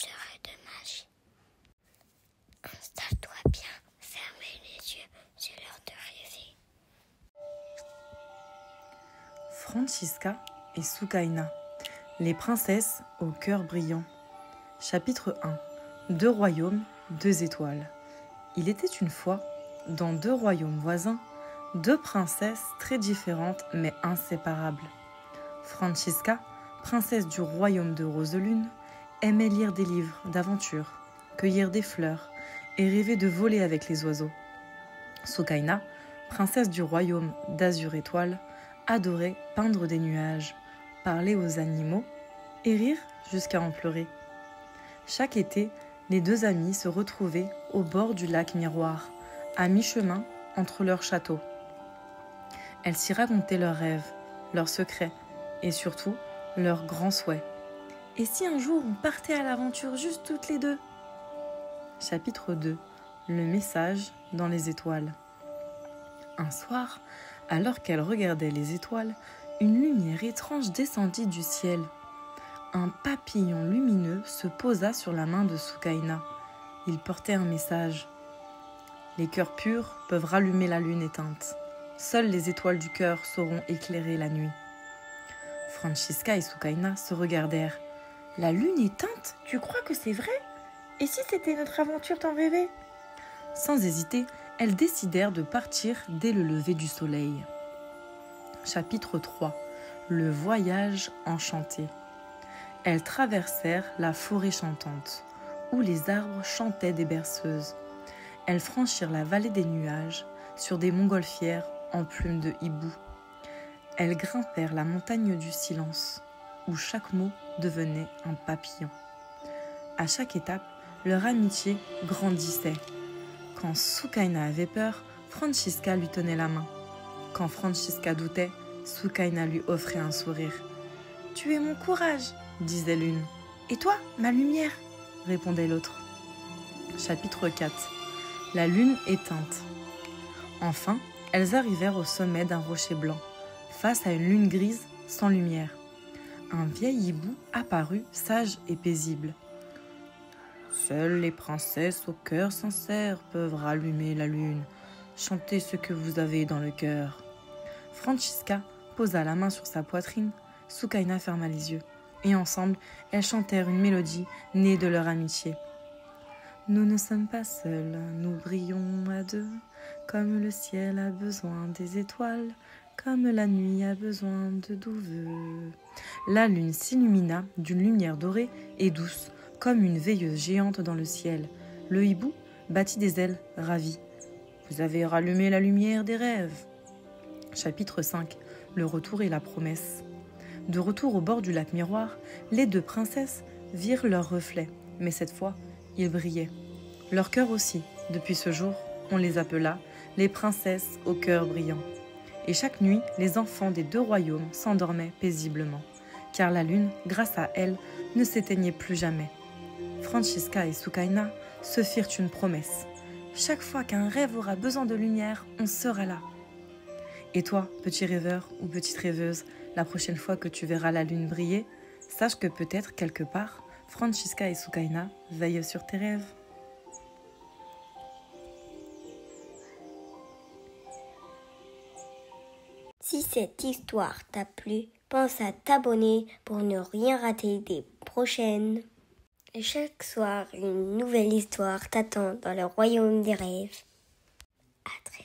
sorcière de magie. Installe-toi bien, fermez les yeux, c'est l'heure de rêver. Francisca et Soukaina, les princesses au cœur brillant. Chapitre 1. 2 royaumes, 2 étoiles. Il était une fois, dans 2 royaumes voisins, 2 princesses très différentes mais inséparables. Francisca, princesse du royaume de Roselune, aimait lire des livres d'aventures, cueillir des fleurs et rêver de voler avec les oiseaux. Soukaina, princesse du royaume d'Azur Étoile, adorait peindre des nuages, parler aux animaux et rire jusqu'à en pleurer. Chaque été, les 2 amies se retrouvaient au bord du lac Miroir, à mi-chemin entre leurs châteaux. Elles s'y racontaient leurs rêves, leurs secrets et surtout leurs grands souhaits. Et si un jour on partait à l'aventure juste toutes les 2 ? Chapitre 2. Le message dans les étoiles. Un soir, alors qu'elle regardait les étoiles, une lumière étrange descendit du ciel. Un papillon lumineux se posa sur la main de Soukaina. Il portait un message. Les cœurs purs peuvent rallumer la lune éteinte. Seules les étoiles du cœur sauront éclairer la nuit. Francisca et Soukaina se regardèrent. La lune éteinte ? Tu crois que c'est vrai ? Et si c'était notre aventure t'en rêvais ? Sans hésiter, elles décidèrent de partir dès le lever du soleil. Chapitre 3. Le voyage enchanté. Elles traversèrent la forêt chantante, où les arbres chantaient des berceuses. Elles franchirent la vallée des nuages, sur des montgolfières en plumes de hibou. Elles grimpèrent la montagne du silence, où chaque mot devenait un papillon. À chaque étape, leur amitié grandissait. Quand Soukaina avait peur, Francisca lui tenait la main. Quand Francisca doutait, Soukaina lui offrait un sourire. « Tu es mon courage !» disait l'une. « Et toi, ma lumière !» répondait l'autre. Chapitre 4. La lune éteinte. Enfin, elles arrivèrent au sommet d'un rocher blanc, face à une lune grise sans lumière. Un vieil hibou apparut, sage et paisible. « Seules les princesses au cœur sincère peuvent rallumer la lune. Chantez ce que vous avez dans le cœur. » Francisca posa la main sur sa poitrine, Soukaina ferma les yeux, et ensemble, elles chantèrent une mélodie née de leur amitié. Nous ne sommes pas seuls, nous brillons à 2, comme le ciel a besoin des étoiles, comme la nuit a besoin de doux vœux. La lune s'illumina d'une lumière dorée et douce, comme une veilleuse géante dans le ciel. Le hibou battit des ailes, ravi. « Vous avez rallumé la lumière des rêves !» Chapitre 5. Le retour et la promesse. De retour au bord du lac Miroir, les 2 princesses virent leurs reflets, mais cette fois, ils brillaient. Leur cœur aussi. Depuis ce jour, on les appela les princesses au cœur brillant. Et chaque nuit, les enfants des 2 royaumes s'endormaient paisiblement, car la lune, grâce à elles, ne s'éteignait plus jamais. Francisca et Soukaina se firent une promesse. Chaque fois qu'un rêve aura besoin de lumière, on sera là. Et toi, petit rêveur ou petite rêveuse, la prochaine fois que tu verras la lune briller, sache que peut-être quelque part, Francisca et Soukaina veillent sur tes rêves. Si cette histoire t'a plu, pense à t'abonner pour ne rien rater des prochaines. Et chaque soir, une nouvelle histoire t'attend dans le royaume des rêves. À très